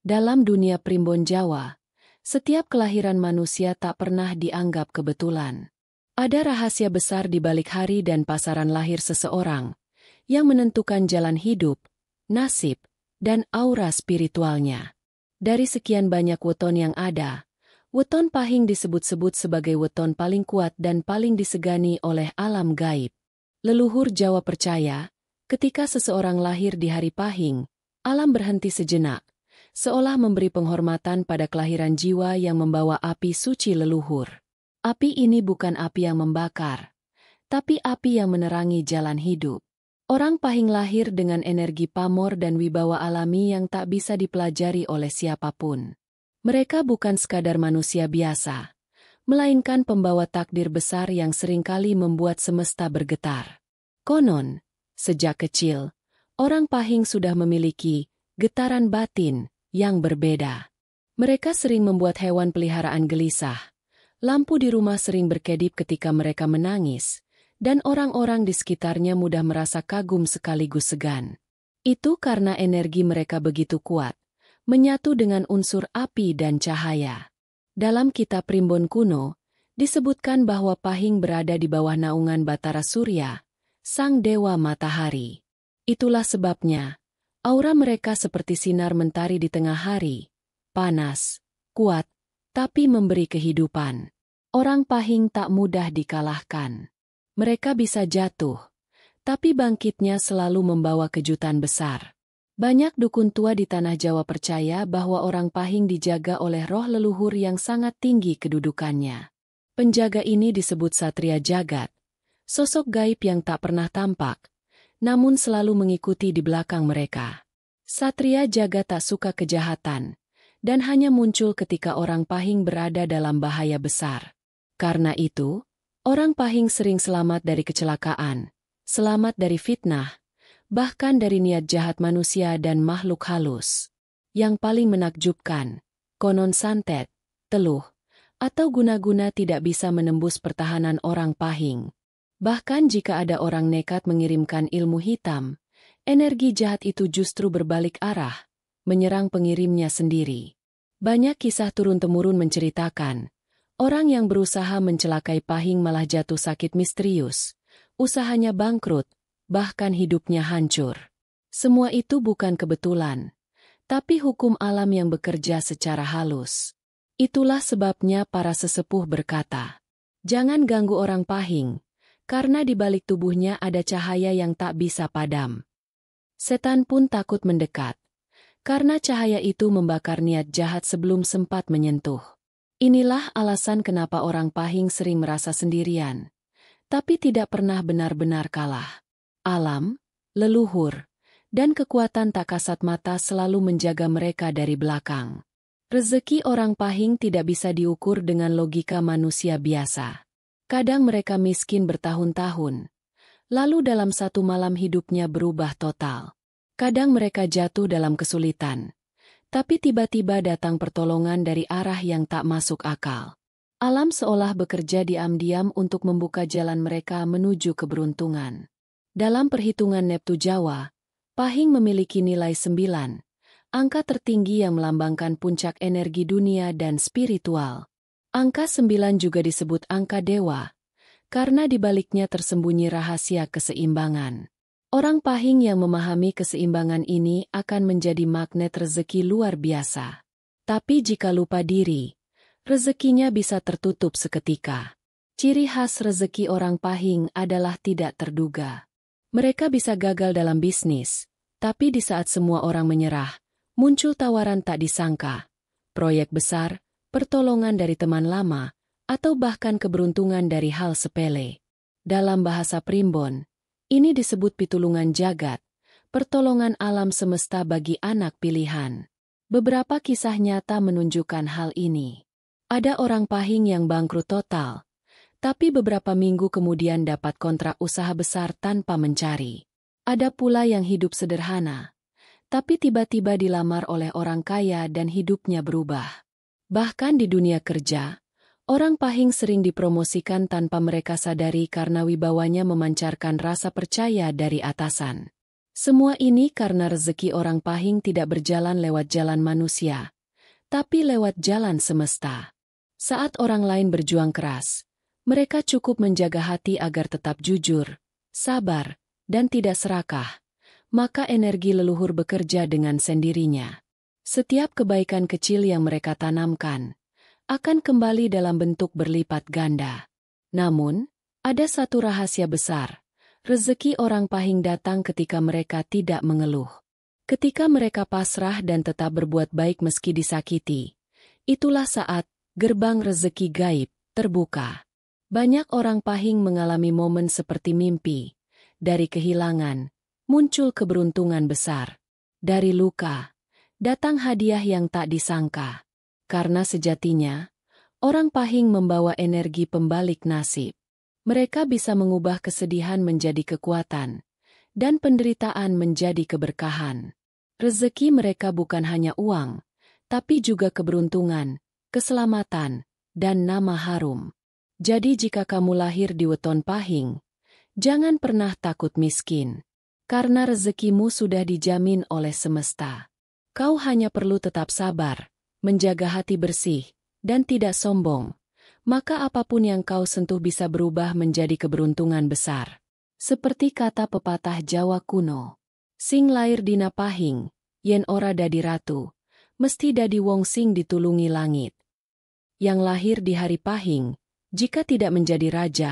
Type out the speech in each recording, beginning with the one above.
Dalam dunia primbon Jawa, setiap kelahiran manusia tak pernah dianggap kebetulan. Ada rahasia besar di balik hari dan pasaran lahir seseorang, yang menentukan jalan hidup, nasib, dan aura spiritualnya. Dari sekian banyak weton yang ada, weton Pahing disebut-sebut sebagai weton paling kuat dan paling disegani oleh alam gaib. Leluhur Jawa percaya, ketika seseorang lahir di hari Pahing, alam berhenti sejenak, seolah memberi penghormatan pada kelahiran jiwa yang membawa api suci leluhur. Api ini bukan api yang membakar, tapi api yang menerangi jalan hidup. Orang Pahing lahir dengan energi pamor dan wibawa alami yang tak bisa dipelajari oleh siapapun. Mereka bukan sekadar manusia biasa, melainkan pembawa takdir besar yang seringkali membuat semesta bergetar. Konon, sejak kecil, orang Pahing sudah memiliki getaran batin yang berbeda. Mereka sering membuat hewan peliharaan gelisah. Lampu di rumah sering berkedip ketika mereka menangis, dan orang-orang di sekitarnya mudah merasa kagum sekaligus segan. Itu karena energi mereka begitu kuat, menyatu dengan unsur api dan cahaya. Dalam kitab Primbon kuno, disebutkan bahwa Pahing berada di bawah naungan Batara Surya, sang dewa matahari. Itulah sebabnya, aura mereka seperti sinar mentari di tengah hari, panas, kuat, tapi memberi kehidupan. Orang Pahing tak mudah dikalahkan. Mereka bisa jatuh, tapi bangkitnya selalu membawa kejutan besar. Banyak dukun tua di tanah Jawa percaya bahwa orang Pahing dijaga oleh roh leluhur yang sangat tinggi kedudukannya. Penjaga ini disebut Satria Jagat, sosok gaib yang tak pernah tampak, namun selalu mengikuti di belakang mereka. Satria Jagat tak suka kejahatan, dan hanya muncul ketika orang Pahing berada dalam bahaya besar. Karena itu, orang Pahing sering selamat dari kecelakaan, selamat dari fitnah, bahkan dari niat jahat manusia dan makhluk halus. Yang paling menakjubkan, konon santet, teluh, atau guna-guna tidak bisa menembus pertahanan orang Pahing. Bahkan jika ada orang nekat mengirimkan ilmu hitam, energi jahat itu justru berbalik arah, menyerang pengirimnya sendiri. Banyak kisah turun-temurun menceritakan, orang yang berusaha mencelakai Pahing malah jatuh sakit misterius, usahanya bangkrut, bahkan hidupnya hancur. Semua itu bukan kebetulan, tapi hukum alam yang bekerja secara halus. Itulah sebabnya para sesepuh berkata, jangan ganggu orang Pahing, karena di balik tubuhnya ada cahaya yang tak bisa padam. Setan pun takut mendekat, karena cahaya itu membakar niat jahat sebelum sempat menyentuh. Inilah alasan kenapa orang Pahing sering merasa sendirian, tapi tidak pernah benar-benar kalah. Alam, leluhur, dan kekuatan tak kasat mata selalu menjaga mereka dari belakang. Rezeki orang Pahing tidak bisa diukur dengan logika manusia biasa. Kadang mereka miskin bertahun-tahun, lalu dalam satu malam hidupnya berubah total. Kadang mereka jatuh dalam kesulitan, tapi tiba-tiba datang pertolongan dari arah yang tak masuk akal. Alam seolah bekerja diam-diam untuk membuka jalan mereka menuju keberuntungan. Dalam perhitungan Neptu Jawa, Pahing memiliki nilai 9, angka tertinggi yang melambangkan puncak energi dunia dan spiritual. Angka 9 juga disebut angka dewa, karena di baliknya tersembunyi rahasia keseimbangan. Orang Pahing yang memahami keseimbangan ini akan menjadi magnet rezeki luar biasa. Tapi jika lupa diri, rezekinya bisa tertutup seketika. Ciri khas rezeki orang Pahing adalah tidak terduga. Mereka bisa gagal dalam bisnis, tapi di saat semua orang menyerah, muncul tawaran tak disangka, proyek besar, pertolongan dari teman lama, atau bahkan keberuntungan dari hal sepele. Dalam bahasa Primbon, ini disebut pitulungan jagat, pertolongan alam semesta bagi anak pilihan. Beberapa kisah nyata menunjukkan hal ini. Ada orang Pahing yang bangkrut total, tapi beberapa minggu kemudian dapat kontrak usaha besar tanpa mencari. Ada pula yang hidup sederhana, tapi tiba-tiba dilamar oleh orang kaya dan hidupnya berubah. Bahkan di dunia kerja, orang Pahing sering dipromosikan tanpa mereka sadari karena wibawanya memancarkan rasa percaya dari atasan. Semua ini karena rezeki orang Pahing tidak berjalan lewat jalan manusia, tapi lewat jalan semesta. Saat orang lain berjuang keras, mereka cukup menjaga hati agar tetap jujur, sabar, dan tidak serakah, maka energi leluhur bekerja dengan sendirinya. Setiap kebaikan kecil yang mereka tanamkan akan kembali dalam bentuk berlipat ganda. Namun, ada satu rahasia besar. Rezeki orang Pahing datang ketika mereka tidak mengeluh. Ketika mereka pasrah dan tetap berbuat baik meski disakiti. Itulah saat gerbang rezeki gaib terbuka. Banyak orang Pahing mengalami momen seperti mimpi. Dari kehilangan, muncul keberuntungan besar. Dari luka, datang hadiah yang tak disangka. Karena sejatinya, orang Pahing membawa energi pembalik nasib. Mereka bisa mengubah kesedihan menjadi kekuatan, dan penderitaan menjadi keberkahan. Rezeki mereka bukan hanya uang, tapi juga keberuntungan, keselamatan, dan nama harum. Jadi jika kamu lahir di weton Pahing, jangan pernah takut miskin, karena rezekimu sudah dijamin oleh semesta. Kau hanya perlu tetap sabar, menjaga hati bersih, dan tidak sombong. Maka apapun yang kau sentuh bisa berubah menjadi keberuntungan besar. Seperti kata pepatah Jawa kuno, sing lair dina Pahing, yen ora dadi ratu, mesti dadi wong sing ditulungi langit. Yang lahir di hari Pahing, jika tidak menjadi raja,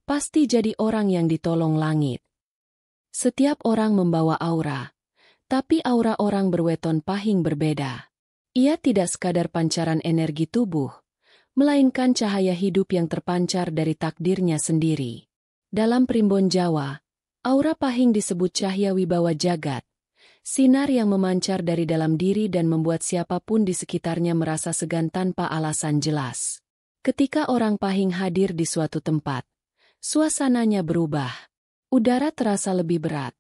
pasti jadi orang yang ditolong langit. Setiap orang membawa aura, tapi aura orang berweton Pahing berbeda. Ia tidak sekadar pancaran energi tubuh, melainkan cahaya hidup yang terpancar dari takdirnya sendiri. Dalam primbon Jawa, aura Pahing disebut cahya wibawa jagat, sinar yang memancar dari dalam diri dan membuat siapapun di sekitarnya merasa segan tanpa alasan jelas. Ketika orang Pahing hadir di suatu tempat, suasananya berubah, udara terasa lebih berat,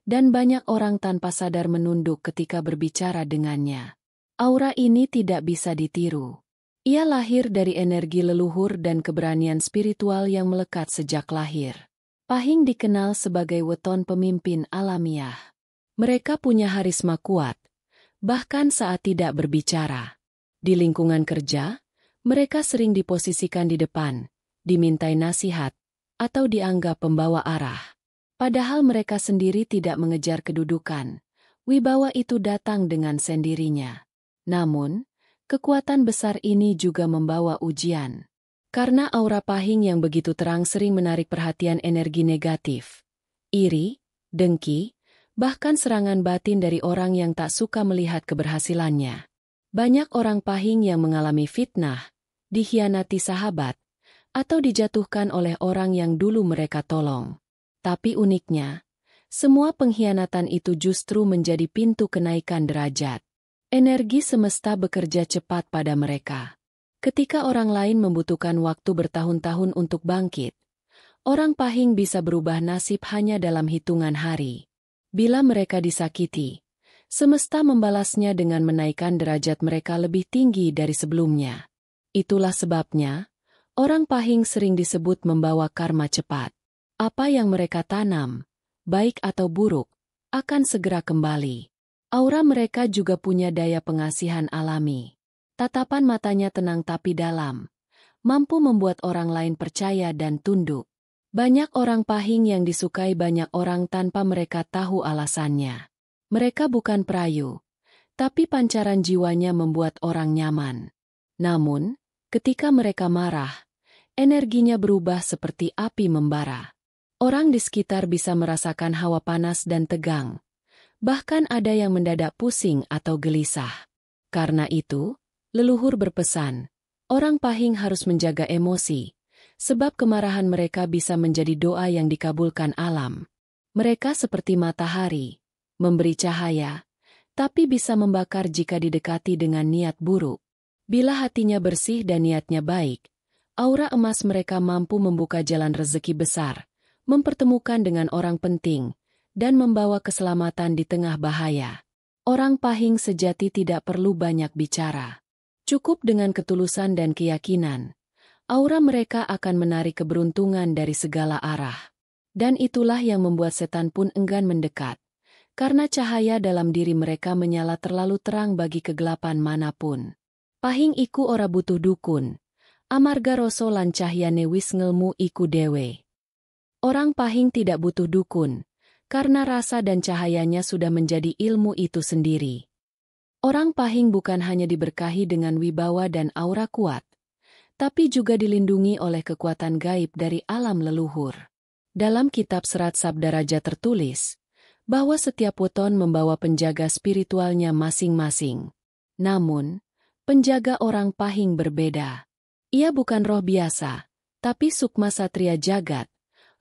dan banyak orang tanpa sadar menunduk ketika berbicara dengannya. Aura ini tidak bisa ditiru. Ia lahir dari energi leluhur dan keberanian spiritual yang melekat sejak lahir. Pahing dikenal sebagai weton pemimpin alamiah. Mereka punya harisma kuat, bahkan saat tidak berbicara. Di lingkungan kerja, mereka sering diposisikan di depan, dimintai nasihat, atau dianggap pembawa arah. Padahal mereka sendiri tidak mengejar kedudukan, wibawa itu datang dengan sendirinya. Namun, kekuatan besar ini juga membawa ujian. Karena aura Pahing yang begitu terang sering menarik perhatian energi negatif, iri, dengki, bahkan serangan batin dari orang yang tak suka melihat keberhasilannya. Banyak orang Pahing yang mengalami fitnah, dikhianati sahabat, atau dijatuhkan oleh orang yang dulu mereka tolong. Tapi uniknya, semua pengkhianatan itu justru menjadi pintu kenaikan derajat. Energi semesta bekerja cepat pada mereka. Ketika orang lain membutuhkan waktu bertahun-tahun untuk bangkit, orang Pahing bisa berubah nasib hanya dalam hitungan hari. Bila mereka disakiti, semesta membalasnya dengan menaikkan derajat mereka lebih tinggi dari sebelumnya. Itulah sebabnya, orang Pahing sering disebut membawa karma cepat. Apa yang mereka tanam, baik atau buruk, akan segera kembali. Aura mereka juga punya daya pengasihan alami. Tatapan matanya tenang tapi dalam, mampu membuat orang lain percaya dan tunduk. Banyak orang Pahing yang disukai banyak orang tanpa mereka tahu alasannya. Mereka bukan perayu, tapi pancaran jiwanya membuat orang nyaman. Namun, ketika mereka marah, energinya berubah seperti api membara. Orang di sekitar bisa merasakan hawa panas dan tegang. Bahkan ada yang mendadak pusing atau gelisah. Karena itu, leluhur berpesan, orang Pahing harus menjaga emosi, sebab kemarahan mereka bisa menjadi doa yang dikabulkan alam. Mereka seperti matahari, memberi cahaya, tapi bisa membakar jika didekati dengan niat buruk. Bila hatinya bersih dan niatnya baik, aura emas mereka mampu membuka jalan rezeki besar, mempertemukan dengan orang penting, dan membawa keselamatan di tengah bahaya. Orang Pahing sejati tidak perlu banyak bicara. Cukup dengan ketulusan dan keyakinan. Aura mereka akan menarik keberuntungan dari segala arah. Dan itulah yang membuat setan pun enggan mendekat. karena cahaya dalam diri mereka menyala terlalu terang bagi kegelapan manapun. Pahing iku ora butuh dukun, amarga rasa lan cahyane wis ngelmu iku dewe. Orang pahing tidak butuh dukun, karena rasa dan cahayanya sudah menjadi ilmu itu sendiri. Orang pahing bukan hanya diberkahi dengan wibawa dan aura kuat, tapi juga dilindungi oleh kekuatan gaib dari alam leluhur. Dalam kitab Serat Sabda Raja tertulis bahwa setiap weton membawa penjaga spiritualnya masing-masing. Namun, penjaga orang pahing berbeda. Ia bukan roh biasa, tapi sukma satria jagat,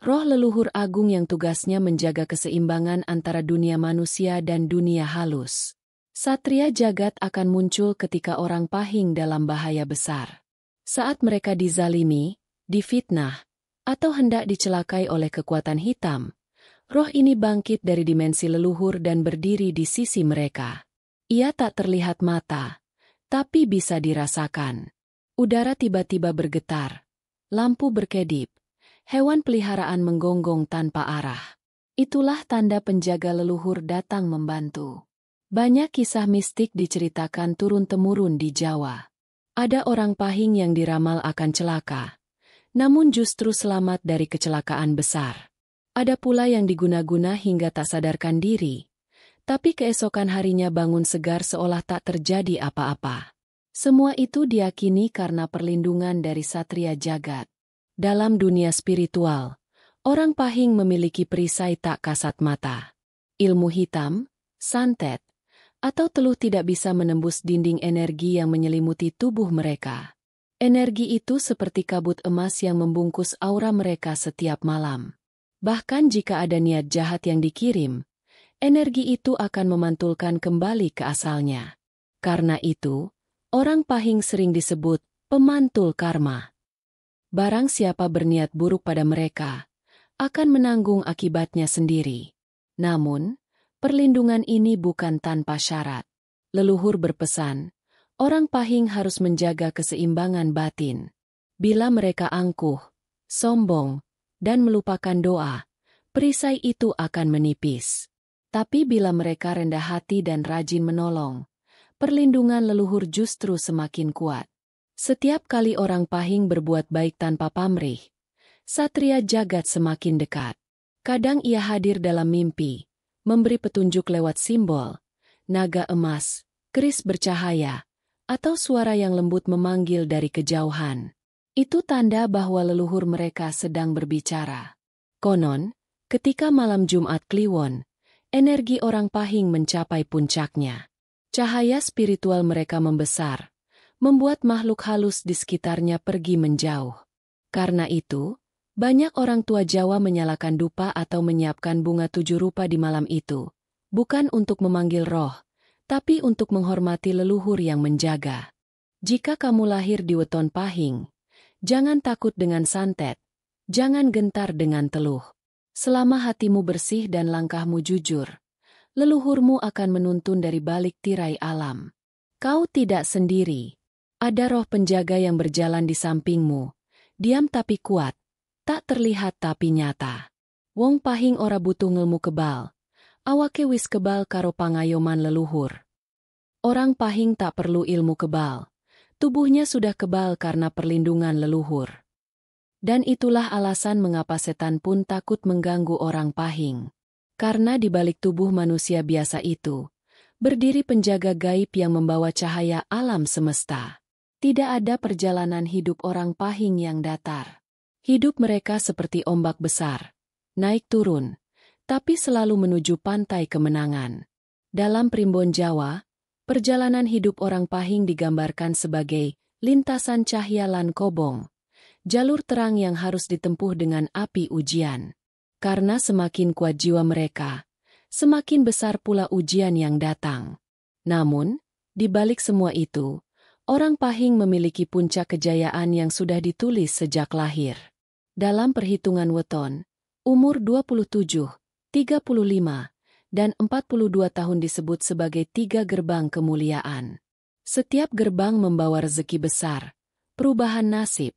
roh leluhur agung yang tugasnya menjaga keseimbangan antara dunia manusia dan dunia halus. Satria jagat akan muncul ketika orang pahing dalam bahaya besar. Saat mereka dizalimi, difitnah, atau hendak dicelakai oleh kekuatan hitam, roh ini bangkit dari dimensi leluhur dan berdiri di sisi mereka. Ia tak terlihat mata, tapi bisa dirasakan. Udara tiba-tiba bergetar, lampu berkedip, hewan peliharaan menggonggong tanpa arah. Itulah tanda penjaga leluhur datang membantu. Banyak kisah mistik diceritakan turun-temurun di Jawa. Ada orang pahing yang diramal akan celaka, namun justru selamat dari kecelakaan besar. Ada pula yang diguna-guna hingga tak sadarkan diri, tapi keesokan harinya bangun segar seolah tak terjadi apa-apa. Semua itu diyakini karena perlindungan dari satria jagat. Dalam dunia spiritual, orang pahing memiliki perisai tak kasat mata. Ilmu hitam, santet, atau teluh tidak bisa menembus dinding energi yang menyelimuti tubuh mereka. Energi itu seperti kabut emas yang membungkus aura mereka setiap malam. Bahkan jika ada niat jahat yang dikirim, energi itu akan memantulkan kembali ke asalnya. Karena itu, orang pahing sering disebut pemantul karma. Barang siapa berniat buruk pada mereka, akan menanggung akibatnya sendiri. Namun, perlindungan ini bukan tanpa syarat. Leluhur berpesan, orang pahing harus menjaga keseimbangan batin. Bila mereka angkuh, sombong, dan melupakan doa, perisai itu akan menipis. Tapi bila mereka rendah hati dan rajin menolong, perlindungan leluhur justru semakin kuat. Setiap kali orang pahing berbuat baik tanpa pamrih, satria jagat semakin dekat. Kadang ia hadir dalam mimpi, memberi petunjuk lewat simbol, naga emas, keris bercahaya, atau suara yang lembut memanggil dari kejauhan. Itu tanda bahwa leluhur mereka sedang berbicara. Konon, ketika malam Jumat Kliwon, energi orang pahing mencapai puncaknya. Cahaya spiritual mereka membesar, membuat makhluk halus di sekitarnya pergi menjauh. Karena itu, banyak orang tua Jawa menyalakan dupa atau menyiapkan bunga 7 rupa di malam itu, bukan untuk memanggil roh, tapi untuk menghormati leluhur yang menjaga. Jika kamu lahir di weton pahing, jangan takut dengan santet, jangan gentar dengan teluh. Selama hatimu bersih dan langkahmu jujur, leluhurmu akan menuntun dari balik tirai alam. Kau tidak sendiri. Ada roh penjaga yang berjalan di sampingmu, diam tapi kuat, tak terlihat tapi nyata. Wong pahing ora butuh ngelmu kebal, awake wis kebal karo pangayoman leluhur. Orang pahing tak perlu ilmu kebal, tubuhnya sudah kebal karena perlindungan leluhur. Dan itulah alasan mengapa setan pun takut mengganggu orang pahing. Karena di balik tubuh manusia biasa itu, berdiri penjaga gaib yang membawa cahaya alam semesta. Tidak ada perjalanan hidup orang pahing yang datar. Hidup mereka seperti ombak besar, naik turun, tapi selalu menuju pantai kemenangan. Dalam primbon Jawa, perjalanan hidup orang pahing digambarkan sebagai lintasan cahya lan kobong, jalur terang yang harus ditempuh dengan api ujian. Karena semakin kuat jiwa mereka, semakin besar pula ujian yang datang. Namun, di balik semua itu, orang pahing memiliki puncak kejayaan yang sudah ditulis sejak lahir. Dalam perhitungan weton, umur 27, 35, dan 42 tahun disebut sebagai 3 gerbang kemuliaan. Setiap gerbang membawa rezeki besar, perubahan nasib,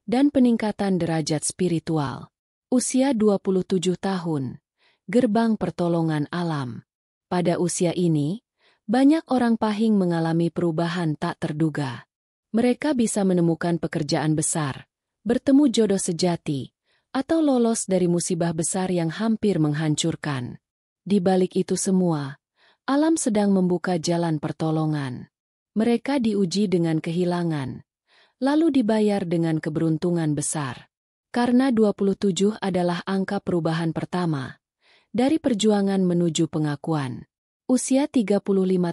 dan peningkatan derajat spiritual. Usia 27 tahun, gerbang pertolongan alam. Pada usia ini, banyak orang Pahing mengalami perubahan tak terduga. Mereka bisa menemukan pekerjaan besar, bertemu jodoh sejati, atau lolos dari musibah besar yang hampir menghancurkan. Di balik itu semua, alam sedang membuka jalan pertolongan. Mereka diuji dengan kehilangan, lalu dibayar dengan keberuntungan besar. Karena 27 adalah angka perubahan pertama dari perjuangan menuju pengakuan. Usia 35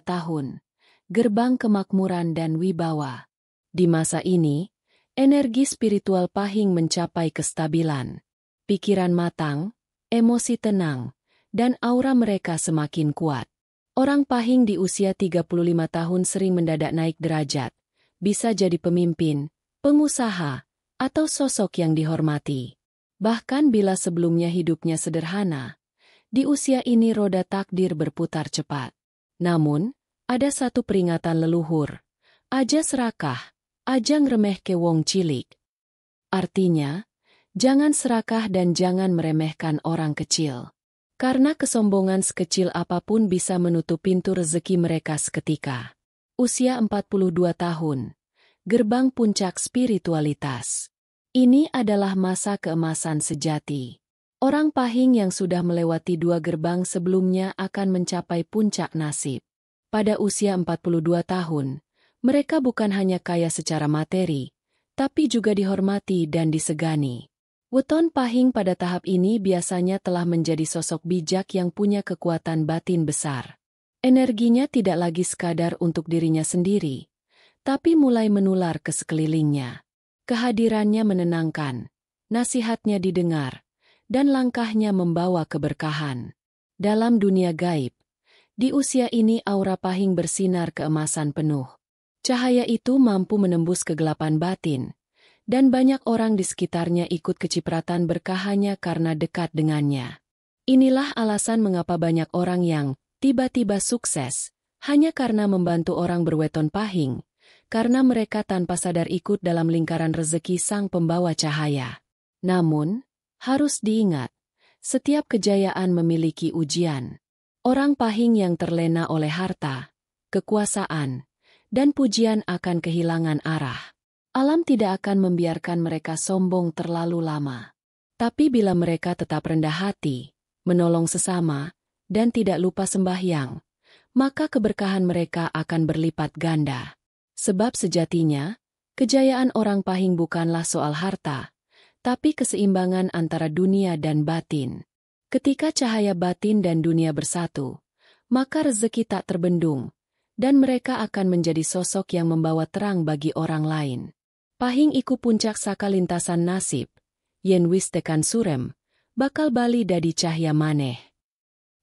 tahun, gerbang kemakmuran dan wibawa. Di masa ini, energi spiritual Pahing mencapai kestabilan. Pikiran matang, emosi tenang, dan aura mereka semakin kuat. Orang Pahing di usia 35 tahun sering mendadak naik derajat, bisa jadi pemimpin, pengusaha, atau sosok yang dihormati. Bahkan bila sebelumnya hidupnya sederhana, di usia ini roda takdir berputar cepat. Namun, ada satu peringatan leluhur. Aja serakah, aja ngremeh ke wong cilik. Artinya, jangan serakah dan jangan meremehkan orang kecil. Karena kesombongan sekecil apapun bisa menutup pintu rezeki mereka seketika. Usia 42 tahun. Gerbang puncak spiritualitas. Ini adalah masa keemasan sejati. Orang Pahing yang sudah melewati 2 gerbang sebelumnya akan mencapai puncak nasib. Pada usia 42 tahun, mereka bukan hanya kaya secara materi, tapi juga dihormati dan disegani. Weton Pahing pada tahap ini biasanya telah menjadi sosok bijak yang punya kekuatan batin besar. Energinya tidak lagi sekadar untuk dirinya sendiri, tapi mulai menular ke sekelilingnya. Kehadirannya menenangkan, nasihatnya didengar, dan langkahnya membawa keberkahan. Dalam dunia gaib, di usia ini aura Pahing bersinar keemasan penuh. Cahaya itu mampu menembus kegelapan batin, dan banyak orang di sekitarnya ikut kecipratan berkahnya karena dekat dengannya. Inilah alasan mengapa banyak orang yang tiba-tiba sukses, hanya karena membantu orang berweton Pahing, karena mereka tanpa sadar ikut dalam lingkaran rezeki sang pembawa cahaya. Namun, harus diingat, setiap kejayaan memiliki ujian. Orang Pahing yang terlena oleh harta, kekuasaan, dan pujian akan kehilangan arah. Alam tidak akan membiarkan mereka sombong terlalu lama. Tapi bila mereka tetap rendah hati, menolong sesama, dan tidak lupa sembahyang, maka keberkahan mereka akan berlipat ganda. Sebab sejatinya, kejayaan orang Pahing bukanlah soal harta, tapi keseimbangan antara dunia dan batin. Ketika cahaya batin dan dunia bersatu, maka rezeki tak terbendung, dan mereka akan menjadi sosok yang membawa terang bagi orang lain. Pahing iku puncak saka lintasan nasib, yen wis tekan surem, bakal bali dadi cahya maneh.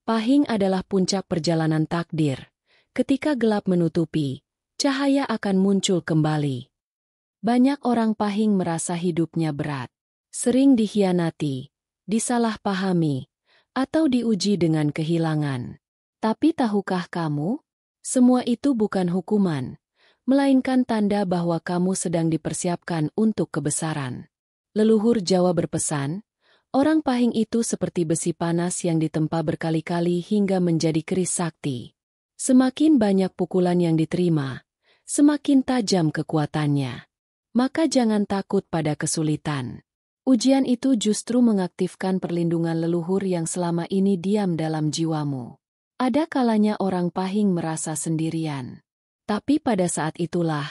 Pahing adalah puncak perjalanan takdir. Ketika gelap menutupi, cahaya akan muncul kembali. Banyak orang Pahing merasa hidupnya berat, sering dikhianati, disalahpahami, atau diuji dengan kehilangan. Tapi tahukah kamu? Semua itu bukan hukuman, melainkan tanda bahwa kamu sedang dipersiapkan untuk kebesaran. Leluhur Jawa berpesan, orang Pahing itu seperti besi panas yang ditempa berkali-kali hingga menjadi keris sakti. Semakin banyak pukulan yang diterima, semakin tajam kekuatannya. Maka jangan takut pada kesulitan. Ujian itu justru mengaktifkan perlindungan leluhur yang selama ini diam dalam jiwamu. Ada kalanya orang Pahing merasa sendirian. Tapi pada saat itulah,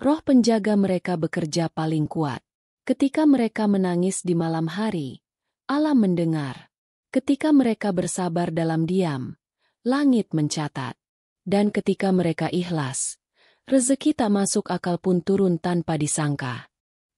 roh penjaga mereka bekerja paling kuat. Ketika mereka menangis di malam hari, alam mendengar. Ketika mereka bersabar dalam diam, langit mencatat. Dan ketika mereka ikhlas, rezeki tak masuk akal pun turun tanpa disangka.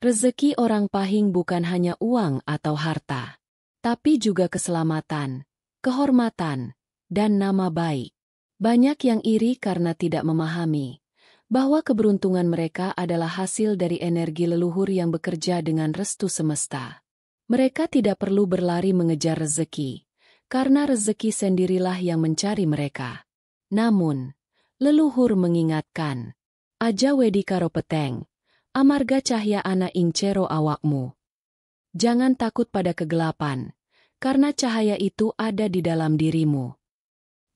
Rezeki orang Pahing bukan hanya uang atau harta, tapi juga keselamatan, kehormatan, dan nama baik. Banyak yang iri karena tidak memahami bahwa keberuntungan mereka adalah hasil dari energi leluhur yang bekerja dengan restu semesta. Mereka tidak perlu berlari mengejar rezeki, karena rezeki sendirilah yang mencari mereka. Namun, leluhur mengingatkan, aja wedi karo peteng, amarga cahya ana ing cero awakmu. Jangan takut pada kegelapan, karena cahaya itu ada di dalam dirimu.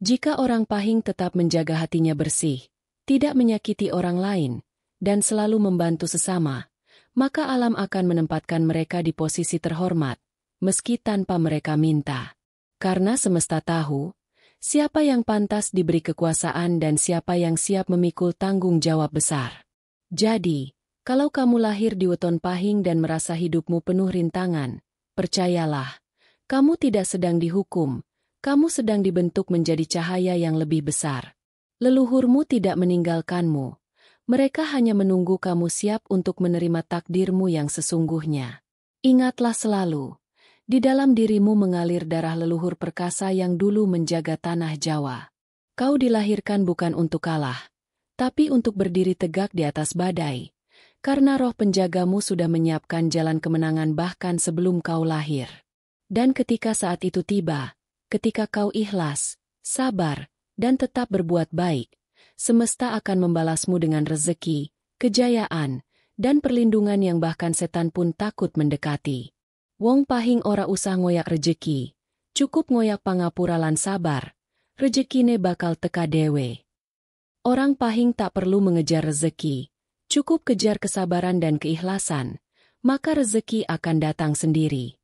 Jika orang Pahing tetap menjaga hatinya bersih, tidak menyakiti orang lain, dan selalu membantu sesama, maka alam akan menempatkan mereka di posisi terhormat, meski tanpa mereka minta. Karena semesta tahu, siapa yang pantas diberi kekuasaan dan siapa yang siap memikul tanggung jawab besar. Jadi, kalau kamu lahir di weton Pahing dan merasa hidupmu penuh rintangan, percayalah, kamu tidak sedang dihukum, kamu sedang dibentuk menjadi cahaya yang lebih besar. Leluhurmu tidak meninggalkanmu. Mereka hanya menunggu kamu siap untuk menerima takdirmu yang sesungguhnya. Ingatlah selalu, di dalam dirimu mengalir darah leluhur perkasa yang dulu menjaga tanah Jawa. Kau dilahirkan bukan untuk kalah, tapi untuk berdiri tegak di atas badai. Karena roh penjagamu sudah menyiapkan jalan kemenangan bahkan sebelum kau lahir. Dan ketika saat itu tiba, ketika kau ikhlas, sabar, dan tetap berbuat baik, semesta akan membalasmu dengan rezeki, kejayaan, dan perlindungan yang bahkan setan pun takut mendekati. Wong Pahing ora usah ngoyak rejeki, cukup ngoyak pangapura lan sabar, rejekine bakal teka dewe. Orang Pahing tak perlu mengejar rezeki, cukup kejar kesabaran dan keikhlasan, maka rezeki akan datang sendiri.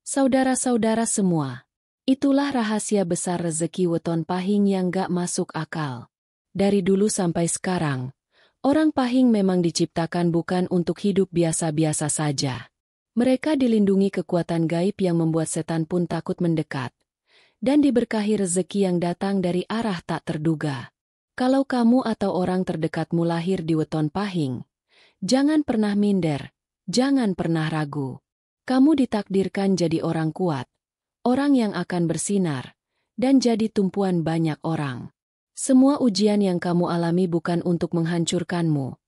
Saudara-saudara semua, itulah rahasia besar rezeki weton Pahing yang gak masuk akal. Dari dulu sampai sekarang, orang Pahing memang diciptakan bukan untuk hidup biasa-biasa saja. Mereka dilindungi kekuatan gaib yang membuat setan pun takut mendekat, dan diberkahi rezeki yang datang dari arah tak terduga. Kalau kamu atau orang terdekatmu lahir di weton Pahing, jangan pernah minder, jangan pernah ragu. Kamu ditakdirkan jadi orang kuat, orang yang akan bersinar, dan jadi tumpuan banyak orang. Semua ujian yang kamu alami bukan untuk menghancurkanmu,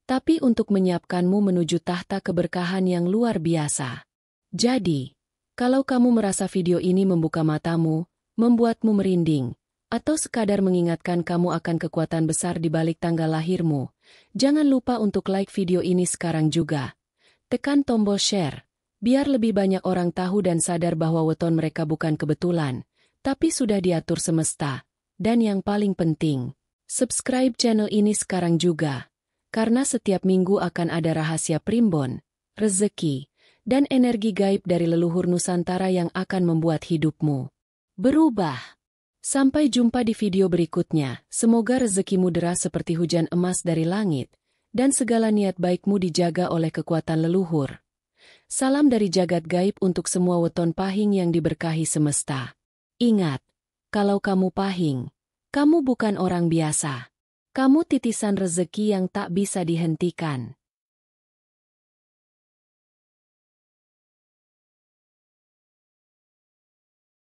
tapi untuk menyiapkanmu menuju tahta keberkahan yang luar biasa. Jadi, kalau kamu merasa video ini membuka matamu, membuatmu merinding, atau sekadar mengingatkan kamu akan kekuatan besar di balik tanggal lahirmu, jangan lupa untuk like video ini sekarang juga. Tekan tombol share, biar lebih banyak orang tahu dan sadar bahwa weton mereka bukan kebetulan, tapi sudah diatur semesta. Dan yang paling penting, subscribe channel ini sekarang juga, karena setiap minggu akan ada rahasia primbon, rezeki, dan energi gaib dari leluhur Nusantara yang akan membuat hidupmu berubah. Sampai jumpa di video berikutnya, semoga rezekimu deras seperti hujan emas dari langit, dan segala niat baikmu dijaga oleh kekuatan leluhur. Salam dari jagat gaib untuk semua weton Pahing yang diberkahi semesta. Ingat, kalau kamu Pahing, kamu bukan orang biasa. Kamu titisan rezeki yang tak bisa dihentikan.